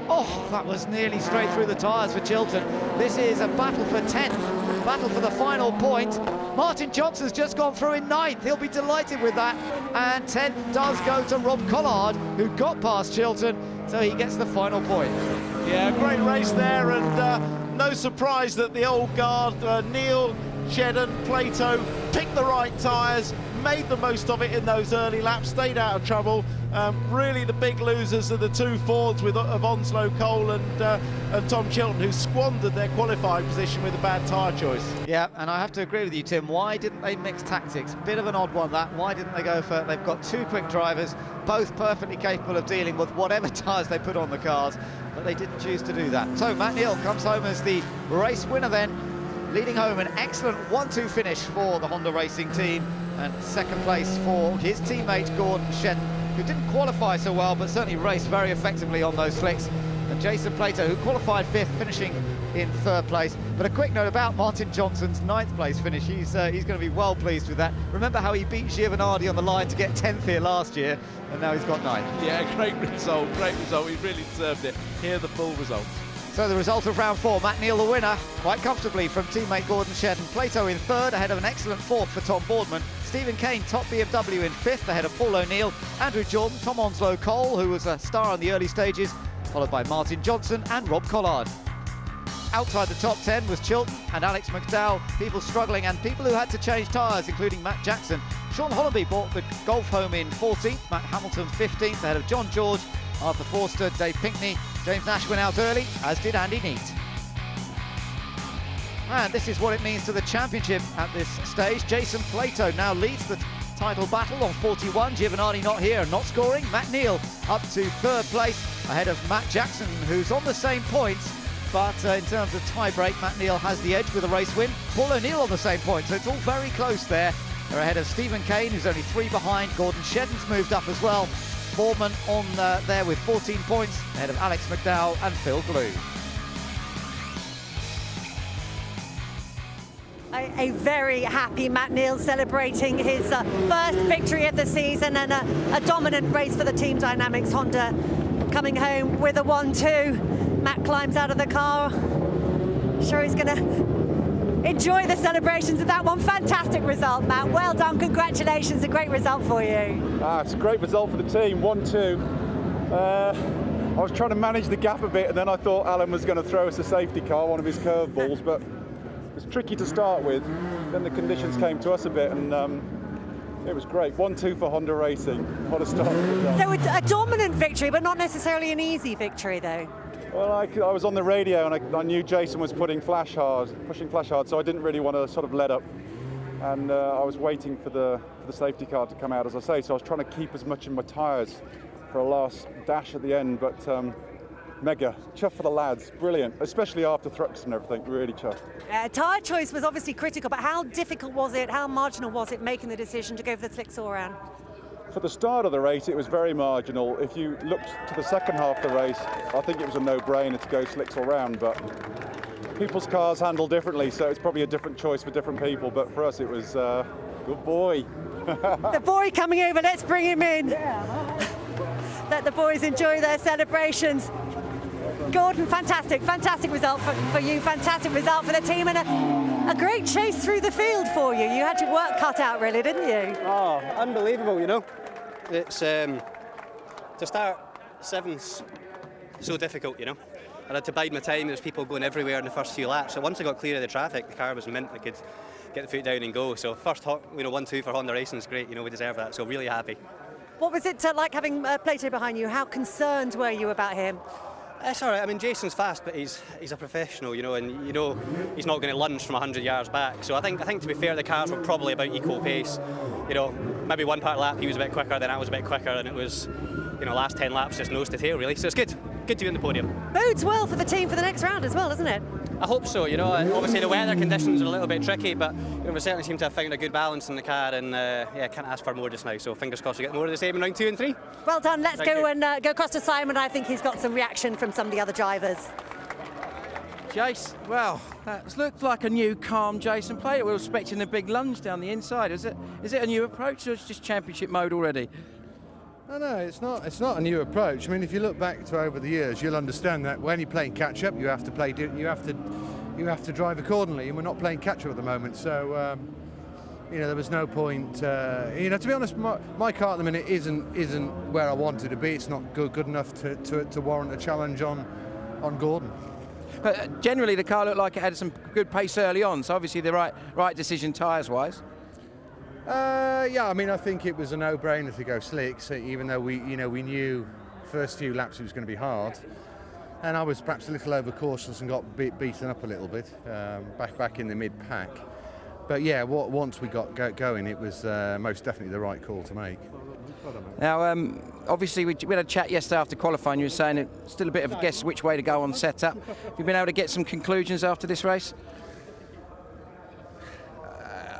Oh, that was nearly straight through the tyres for Chilton. This is a battle for 10th, battle for the final point. Martin Johnson's just gone through in 9th. He'll be delighted with that. And 10th does go to Rob Collard, who got past Chilton, so he gets the final point. Yeah, great race there, and no surprise that the old guard, Neal, Shedden, Plato, picked the right tyres, made the most of it in those early laps, stayed out of trouble. Really the big losers are the 2 Fords of Onslow Cole and Tom Chilton, who squandered their qualifying position with a bad tyre choice. Yeah, and I have to agree with you, Tim. Why didn't they mix tactics? Bit of an odd one, that. Why didn't they go for... They've got 2 quick drivers, both perfectly capable of dealing with whatever tyres they put on the cars, but they didn't choose to do that. So Matt Neal comes home as the race winner then, leading home an excellent 1-2 finish for the Honda Racing team, and 2nd place for his teammate Gordon Shenton, who didn't qualify so well but certainly raced very effectively on those slicks, and Jason Plato, who qualified 5th, finishing in 3rd place. But a quick note about Martin Johnson's 9th place finish. He's going to be well pleased with that. Remember how he beat Giovanardi on the line to get 10th here last year, and now he's got 9th. Yeah, great result, great result. He really deserved it. Here are the full results. So the result of round 4, Matt Neal the winner, quite comfortably from teammate Gordon Shedden. Plato in 3rd, ahead of an excellent 4th for Tom Boardman. Stephen Kane, top BMW in 5th, ahead of Paul O'Neill. Andrew Jordan, Tom Onslow Cole, who was a star in the early stages, followed by Martin Johnson and Rob Collard. Outside the top 10 was Chilton and Alex McDowell, people struggling and people who had to change tyres, including Matt Jackson. Sean Hollenby brought the Golf home in 14th, Matt Hamilton 15th, ahead of John George, Arthur Forster, Dave Pinkney. James Nash went out early, as did Andy Neate. And this is what it means to the championship at this stage. Jason Plato now leads the title battle on 41. Giovanardi not here and not scoring. Matt Neal up to 3rd place, ahead of Matt Jackson, who's on the same points. But in terms of tie-break, Matt Neal has the edge with a race win. Paul O'Neill on the same point, so it's all very close there. They're ahead of Stephen Kane, who's only 3 behind. Gordon Shedden's moved up as well. Boardman on there with 14 points, ahead of Alex McDowell and Phil Glue. A very happy Matt Neal celebrating his first victory of the season, and a dominant race for the Team Dynamics Honda, coming home with a 1-2. Matt climbs out of the car. Sure he's going to enjoy the celebrations of that one. Fantastic result, Matt. Well done. Congratulations. A great result for you. It's a great result for the team. 1-2. I was trying to manage the gap a bit, and then I thought Alan was going to throw us a safety car, one of his curveballs, but it was tricky to start with. Then the conditions came to us a bit, and it was great. 1-2 for Honda Racing. What a start. So a dominant victory, but not necessarily an easy victory, though. Well, I was on the radio, and I knew Jason was pushing flash hard, so I didn't really want to sort of let up. And I was waiting for the safety car to come out, as I say, so I was trying to keep as much in my tyres for a last dash at the end, but mega chuff for the lads, brilliant, especially after Thruxton and everything, really chuff. Tyre choice was obviously critical, but how difficult was it, how marginal was it making the decision to go for the slicks all round? For the start of the race, it was very marginal. If you looked to the second half of the race, I think it was a no-brainer to go slicks all round, but people's cars handle differently, so it's probably a different choice for different people, but for us it was good boy. The boy coming over, let's bring him in. Let the boys enjoy their celebrations. Gordon, fantastic result for you, fantastic result for the team, and a great chase through the field for you. You had your work cut out, really, didn't you? Oh, unbelievable, you know. It's to start 7's so difficult, you know. I had to bide my time. There was people going everywhere in the first few laps. So once I got clear of the traffic, the car was mint. I could get the foot down and go. So first, 1-2 for Honda Racing is great. You know, we deserve that. So really happy. What was it like having Plato behind you? How concerned were you about him? It's all right. I mean, Jason's fast, but he's a professional, you know, and you know he's not going to lunge from 100 yards back. So I think to be fair, the cars were probably about equal pace. You know, maybe one part lap he was a bit quicker, then I was a bit quicker, and it was, you know, last 10 laps just nose to tail really. So it's good to be on the podium. Bodes well for the team for the next round as well, doesn't it? I hope so. You know, obviously the weather conditions are a little bit tricky, but you know, we certainly seem to have found a good balance in the car, and yeah, can't ask for more just now. So fingers crossed we get more of the same in round 2 and 3. Well done. Let's go across to Simon. I think he's got some reaction from some of the other drivers. Jace, well, that looked like a new calm Jason Plato. We were expecting a big lunge down the inside. Is it a new approach, or is it just championship mode already? No, it's not. It's not a new approach. I mean, if you look back to over the years, you'll understand that when you're playing catch up, you have to drive accordingly, and we're not playing catch up at the moment. So, you know, there was no point. You know, to be honest, my car at the minute isn't where I wanted to be. It's not good enough to warrant a challenge on Gordon. But generally, the car looked like it had some good pace early on. So obviously, the right decision tyres-wise. Yeah, I mean, I think it was a no-brainer to go slicks, even though we knew first few laps it was going to be hard, and I was perhaps a little overcautious and got beaten up a little bit back in the mid-pack. But yeah, once we got going, it was most definitely the right call to make. Now, obviously, we had a chat yesterday after qualifying. You were saying it's still a bit of a guess which way to go on setup. Have you been able to get some conclusions after this race?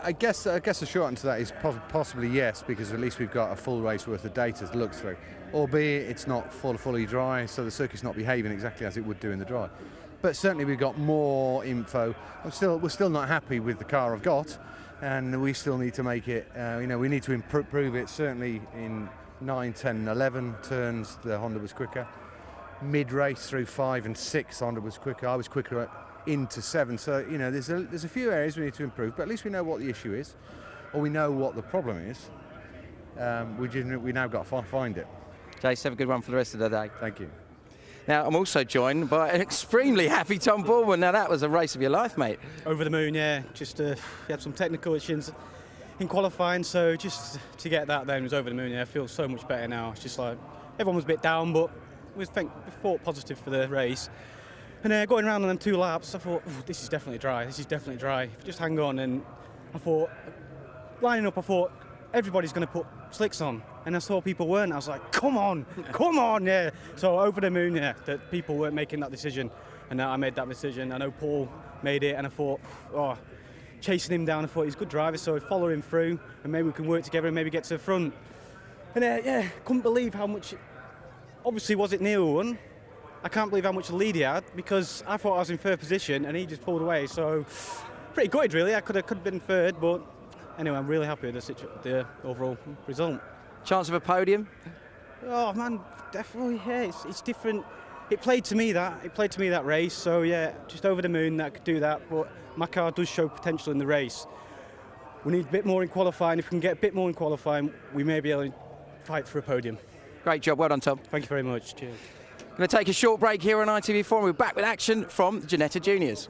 I guess the short answer to that is possibly yes, because at least we've got a full race worth of data to look through. Albeit it's not fully dry, so the circuit's not behaving exactly as it would do in the dry. But certainly we've got more info. We're still not happy with the car I've got, and we still need to make it. You know, we need to improve it. Certainly in 9, 10, 11 turns, the Honda was quicker. mid-race through 5 and 6. Honda was quicker. I was quicker into 7. So, you know, there's a few areas we need to improve, but at least we know what the issue is, or we know what the problem is. We now got to find it. Jace, have a good one for the rest of the day. Thank you. Now, I'm also joined by an extremely happy Tom Bourman. Now, that was a race of your life, mate. Over the moon, yeah. Just we had some technical issues in qualifying, so just to get that then was over the moon. Yeah, I feel so much better now. It's just like everyone was a bit down, but we thought positive for the race. And going around on them 2 laps, I thought, this is definitely dry. This is definitely dry. Just hang on. And I thought, lining up, I thought everybody's going to put slicks on. And I saw people weren't. I was like, come on, yeah. So over the moon, yeah, that people weren't making that decision. And I made that decision. I know Paul made it, and I thought, chasing him down, I thought he's a good driver, so I'd follow him through, and maybe we can work together and maybe get to the front. And yeah, couldn't believe how much, obviously was it Neil won? I can't believe how much lead he had, because I thought I was in third position, and he just pulled away, so pretty gutted really. I could have been third, but anyway, I'm really happy with the overall result. Chance of a podium? Oh man, definitely. Yeah, it's different. It played to me that race. So yeah, just over the moon that I could do that. But my car does show potential in the race. We need a bit more in qualifying. If we can get a bit more in qualifying, we may be able to fight for a podium. Great job, well done, Tom. Thank you very much. Cheers. Going to take a short break here on ITV4, and we're back with action from the Ginetta Juniors.